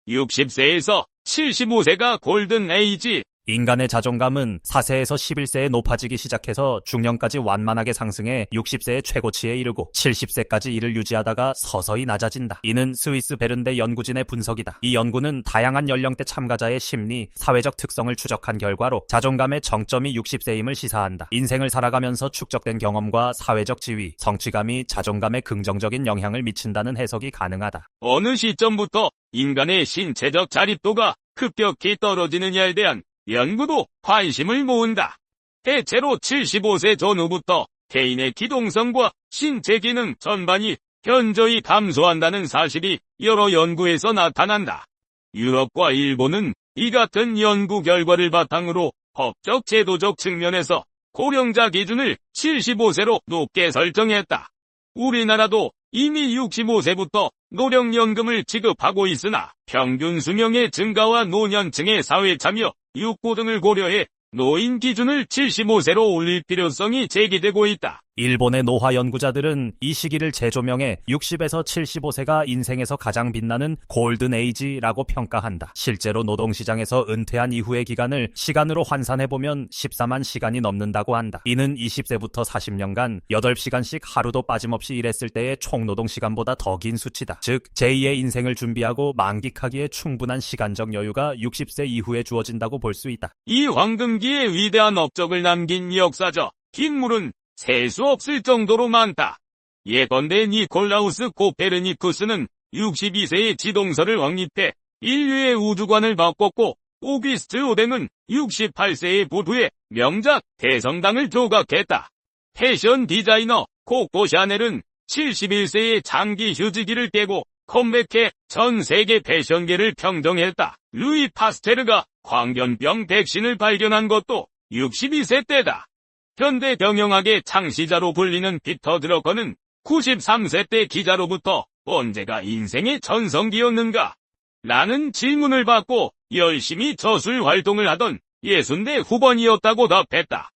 60세에서 75세가 골든 에이지. 인간의 자존감은 4세에서 11세에 높아지기 시작해서 중년까지 완만하게 상승해 60세의 최고치에 이르고 70세까지 이를 유지하다가 서서히 낮아진다. 이는 스위스 베른대 연구진의 분석이다. 이 연구는 다양한 연령대 참가자의 심리, 사회적 특성을 추적한 결과로 자존감의 정점이 60세임을 시사한다. 인생을 살아가면서 축적된 경험과 사회적 지위, 성취감이 자존감에 긍정적인 영향을 미친다는 해석이 가능하다. 어느 시점부터 인간의 신체적 자립도가 급격히 떨어지느냐에 대한 연구도 관심을 모은다. 대체로 75세 전후부터 개인의 기동성과 신체 기능 전반이 현저히 감소한다는 사실이 여러 연구에서 나타난다. 유럽과 일본은 이 같은 연구 결과를 바탕으로 법적 제도적 측면에서 고령자 기준을 75세로 높게 설정했다. 우리나라도 이미 65세부터 노령연금을 지급하고 있으나 평균 수명의 증가와 노년층의 사회 참여, 육고 등을 고려해 노인 기준을 75세로 올릴 필요성이 제기되고 있다. 일본의 노화 연구자들은 이 시기를 재조명해 60에서 75세가 인생에서 가장 빛나는 골든 에이지라고 평가한다. 실제로 노동시장에서 은퇴한 이후의 기간을 시간으로 환산해보면 14만 시간이 넘는다고 한다. 이는 20세부터 40년간 8시간씩 하루도 빠짐없이 일했을 때의 총노동시간보다 더 긴 수치다. 즉 제2의 인생을 준비하고 만끽하기에 충분한 시간적 여유가 60세 이후에 주어진다고 볼 수 있다. 이 황금기의 위대한 업적을 남긴 역사적 빈물은 셀 수 없을 정도로 많다. 예컨대 니콜라우스 코페르니쿠스는 62세에 지동설을 확립해 인류의 우주관을 바꿨고, 오기스트 오댕은 68세의 부두에 명작 대성당을 조각했다. 패션 디자이너 코코 샤넬은 71세의 장기 휴지기를 깨고 컴백해 전 세계 패션계를 평정했다. 루이 파스테르가 광견병 백신을 발견한 것도 62세 때다. 현대 경영학의 창시자로 불리는 피터 드러커는 93세 때 기자로부터 언제가 인생의 전성기였는가? 라는 질문을 받고 열심히 저술 활동을 하던 60대 후반이었다고 답했다.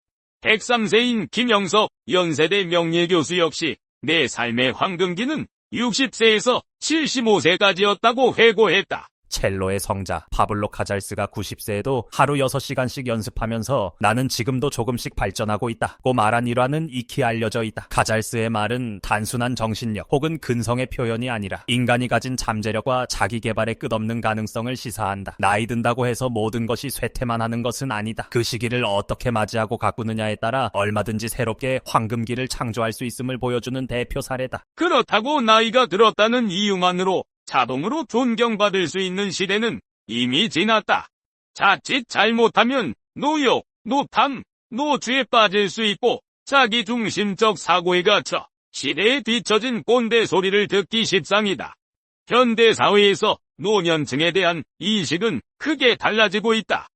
103세인 김영석 연세대 명예교수 역시 내 삶의 황금기는 60세에서 75세까지였다고 회고했다. 첼로의 성자 파블로 카잘스가 90세에도 하루 6시간씩 연습하면서 나는 지금도 조금씩 발전하고 있다고 말한 일화는 익히 알려져 있다. 카잘스의 말은 단순한 정신력 혹은 근성의 표현이 아니라 인간이 가진 잠재력과 자기개발의 끝없는 가능성을 시사한다. 나이 든다고 해서 모든 것이 쇠퇴만 하는 것은 아니다. 그 시기를 어떻게 맞이하고 가꾸느냐에 따라 얼마든지 새롭게 황금기를 창조할 수 있음을 보여주는 대표 사례다. 그렇다고 나이가 들었다는 이유만으로 자동으로 존경받을 수 있는 시대는 이미 지났다. 자칫 잘못하면 노욕, 노탐, 노취에 빠질 수 있고 자기중심적 사고에 갇혀 시대에 뒤처진 꼰대 소리를 듣기 십상이다. 현대사회에서 노년층에 대한 인식은 크게 달라지고 있다.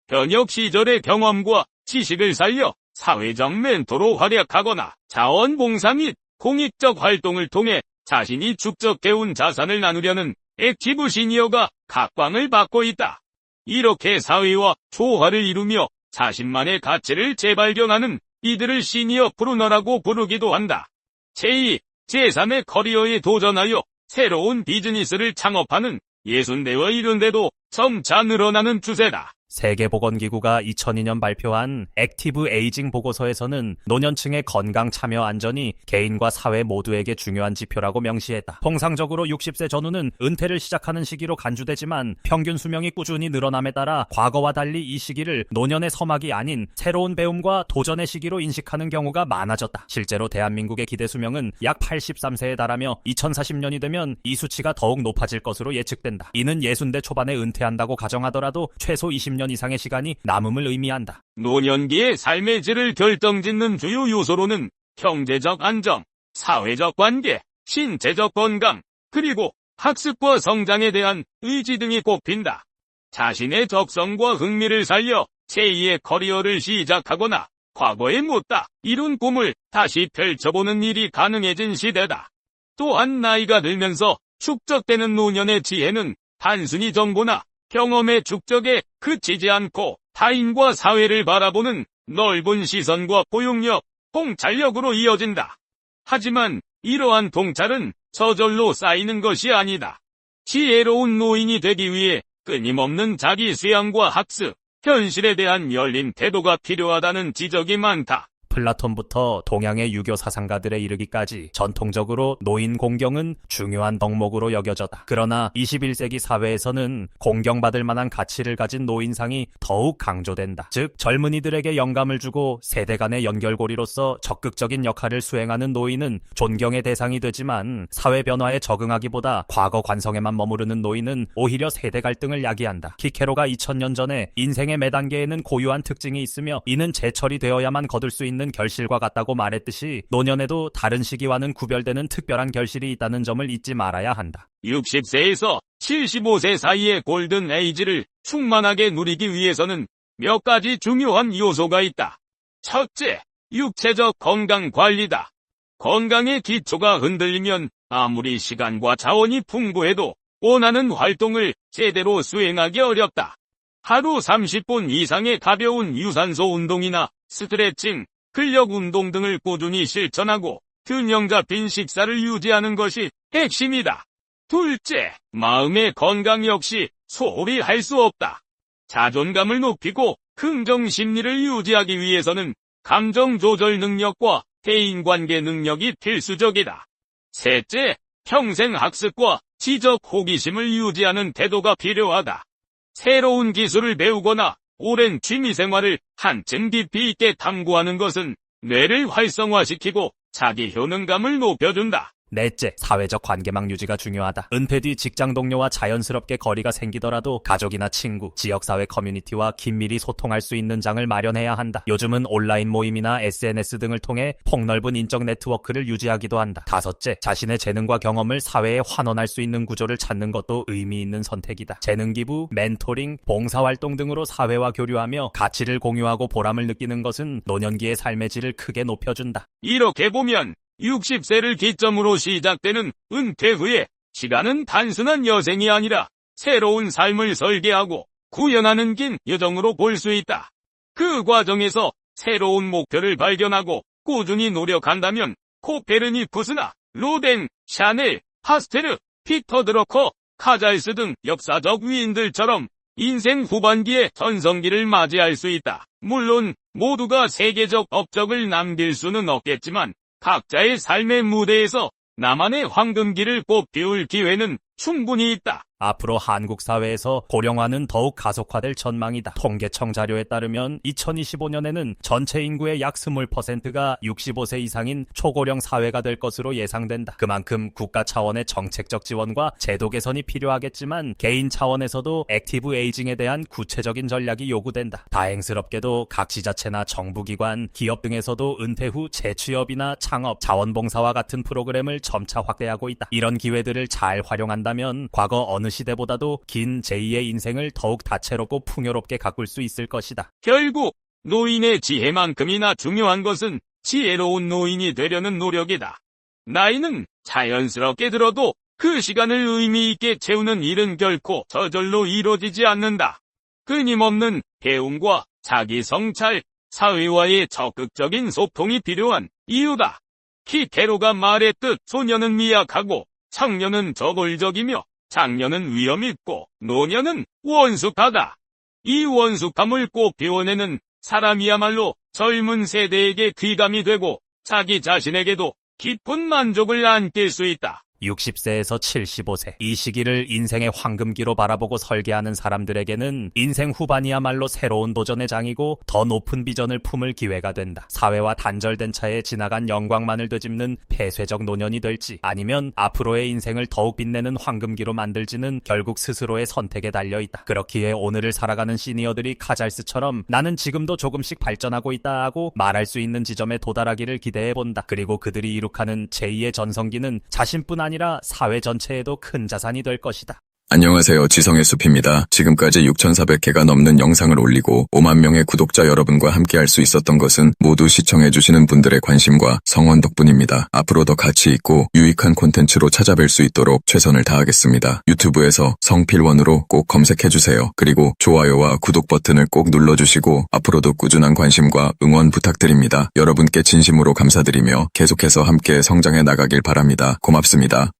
현역 시절의 경험과 지식을 살려 사회적 멘토로 활약하거나 자원봉사 및 공익적 활동을 통해 자신이 축적해온 자산을 나누려는 액티브 시니어가 각광을 받고 있다. 이렇게 사회와 조화를 이루며 자신만의 가치를 재발견하는 이들을 시니어 프루너라고 부르기도 한다. 제2, 제3의 커리어에 도전하여 새로운 비즈니스를 창업하는 60대와 70대도 점차 늘어나는 추세다. 세계보건기구가 2002년 발표한 액티브 에이징 보고서에서는 노년층의 건강 참여 안전이 개인과 사회 모두에게 중요한 지표라고 명시했다. 통상적으로 60세 전후는 은퇴를 시작하는 시기로 간주되지만 평균 수명이 꾸준히 늘어남에 따라 과거와 달리 이 시기를 노년의 서막이 아닌 새로운 배움과 도전의 시기로 인식하는 경우가 많아졌다. 실제로 대한민국의 기대 수명은 약 83세에 달하며 2040년이 되면 이 수치가 더욱 높아질 것으로 예측된다. 이는 60대 초반에 은퇴한다고 가정하더라도 최소 20년 이상의 시간이 남음을 의미한다. 노년기의 삶의 질을 결정짓는 주요 요소로는 경제적 안정, 사회적 관계, 신체적 건강, 그리고 학습과 성장에 대한 의지 등이 꼽힌다. 자신의 적성과 흥미를 살려 제2의 커리어를 시작하거나 과거에 못다 이룬 꿈을 다시 펼쳐보는 일이 가능해진 시대다. 또한 나이가 들면서 축적되는 노년의 지혜는 단순히 정보나 경험의 축적에 그치지 않고 타인과 사회를 바라보는 넓은 시선과 포용력, 통찰력으로 이어진다. 하지만 이러한 통찰은 저절로 쌓이는 것이 아니다. 지혜로운 노인이 되기 위해 끊임없는 자기 수양과 학습, 현실에 대한 열린 태도가 필요하다는 지적이 많다. 플라톤부터 동양의 유교 사상가들에 이르기까지 전통적으로 노인 공경은 중요한 덕목으로 여겨졌다. 그러나 21세기 사회에서는 공경받을 만한 가치를 가진 노인상이 더욱 강조된다. 즉 젊은이들에게 영감을 주고 세대 간의 연결고리로서 적극적인 역할을 수행하는 노인은 존경의 대상이 되지만 사회 변화에 적응하기보다 과거 관성에만 머무르는 노인은 오히려 세대 갈등을 야기한다. 키케로가 2000년 전에 인생의 매 단계에는 고유한 특징이 있으며 이는 제철이 되어야만 거둘 수 있는 결실과 같다고 말했듯이 노년에도 다른 시기와는 구별되는 특별한 결실이 있다는 점을 잊지 말아야 한다. 60세에서 75세 사이의 골든 에이지를 충만하게 누리기 위해서는 몇 가지 중요한 요소가 있다. 첫째, 육체적 건강 관리다. 건강의 기초가 흔들리면 아무리 시간과 자원이 풍부해도 원하는 활동을 제대로 수행하기 어렵다. 하루 30분 이상의 가벼운 유산소 운동이나 스트레칭, 근력 운동 등을 꾸준히 실천하고 균형 잡힌 식사를 유지하는 것이 핵심이다. 둘째, 마음의 건강 역시 소홀히 할 수 없다. 자존감을 높이고 긍정 심리를 유지하기 위해서는 감정 조절 능력과 대인관계 능력이 필수적이다. 셋째, 평생 학습과 지적 호기심을 유지하는 태도가 필요하다. 새로운 기술을 배우거나 오랜 취미생활을 한층 깊이 있게 탐구하는 것은 뇌를 활성화시키고 자기 효능감을 높여준다. 넷째, 사회적 관계망 유지가 중요하다. 은퇴 뒤 직장 동료와 자연스럽게 거리가 생기더라도 가족이나 친구, 지역사회 커뮤니티와 긴밀히 소통할 수 있는 장을 마련해야 한다. 요즘은 온라인 모임이나 SNS 등을 통해 폭넓은 인적 네트워크를 유지하기도 한다. 다섯째, 자신의 재능과 경험을 사회에 환원할 수 있는 구조를 찾는 것도 의미 있는 선택이다. 재능 기부, 멘토링, 봉사활동 등으로 사회와 교류하며 가치를 공유하고 보람을 느끼는 것은 노년기의 삶의 질을 크게 높여준다. 이렇게 보면 60세를 기점으로 시작되는 은퇴 후에 시간은 단순한 여생이 아니라 새로운 삶을 설계하고 구현하는 긴 여정으로 볼 수 있다. 그 과정에서 새로운 목표를 발견하고 꾸준히 노력한다면 코페르니쿠스나 로덴, 샤넬, 파스테르, 피터 드러커, 카잘스 등 역사적 위인들처럼 인생 후반기에 전성기를 맞이할 수 있다. 물론 모두가 세계적 업적을 남길 수는 없겠지만 각자의 삶의 무대에서 나만의 황금기를 꽃피울 기회는 충분히 있다. 앞으로 한국 사회에서 고령화는 더욱 가속화될 전망이다. 통계청 자료에 따르면 2025년에는 전체 인구의 약 20%가 65세 이상인 초고령 사회가 될 것으로 예상된다. 그만큼 국가 차원의 정책적 지원과 제도 개선이 필요하겠지만 개인 차원에서도 액티브 에이징에 대한 구체적인 전략이 요구된다. 다행스럽게도 각 지자체나 정부기관, 기업 등에서도 은퇴 후 재취업이나 창업, 자원봉사와 같은 프로그램을 점차 확대하고 있다. 이런 기회들을 잘 활용한다면 과거 어느 시대보다도 긴 제2의 인생을 더욱 다채롭고 풍요롭게 가꿀 수 있을 것이다. 결국 노인의 지혜만큼이나 중요한 것은 지혜로운 노인이 되려는 노력이다. 나이는 자연스럽게 들어도 그 시간을 의미 있게 채우는 일은 결코 저절로 이루어지지 않는다. 끊임없는 배움과 자기 성찰, 사회와의 적극적인 소통이 필요한 이유다. 키케로가 말했듯 소년은 미약하고 청년은 저골적이며 장년은 위험있고 노년은 원숙하다. 이 원숙함을 꼭 비워내는 사람이야말로 젊은 세대에게 귀감이 되고 자기 자신에게도 깊은 만족을 안길 수 있다. 60세에서 75세, 이 시기를 인생의 황금기로 바라보고 설계하는 사람들에게는 인생 후반이야말로 새로운 도전의 장이고 더 높은 비전을 품을 기회가 된다. 사회와 단절된 차에 지나간 영광만을 되짚는 폐쇄적 노년이 될지 아니면 앞으로의 인생을 더욱 빛내는 황금기로 만들지는 결국 스스로의 선택에 달려있다. 그렇기에 오늘을 살아가는 시니어들이 카잘스처럼 나는 지금도 조금씩 발전하고 있다 하고 말할 수 있는 지점에 도달하기를 기대해본다. 그리고 그들이 이룩하는 제2의 전성기는 자신뿐 아니라 사회 전체에도 큰 자산이 될 것이다. 안녕하세요. 지성의 숲입니다. 지금까지 6,400개가 넘는 영상을 올리고 5만 명의 구독자 여러분과 함께할 수 있었던 것은 모두 시청해주시는 분들의 관심과 성원 덕분입니다. 앞으로 더 가치 있고 유익한 콘텐츠로 찾아뵐 수 있도록 최선을 다하겠습니다. 유튜브에서 성필원으로 꼭 검색해주세요. 그리고 좋아요와 구독 버튼을 꼭 눌러주시고 앞으로도 꾸준한 관심과 응원 부탁드립니다. 여러분께 진심으로 감사드리며 계속해서 함께 성장해 나가길 바랍니다. 고맙습니다.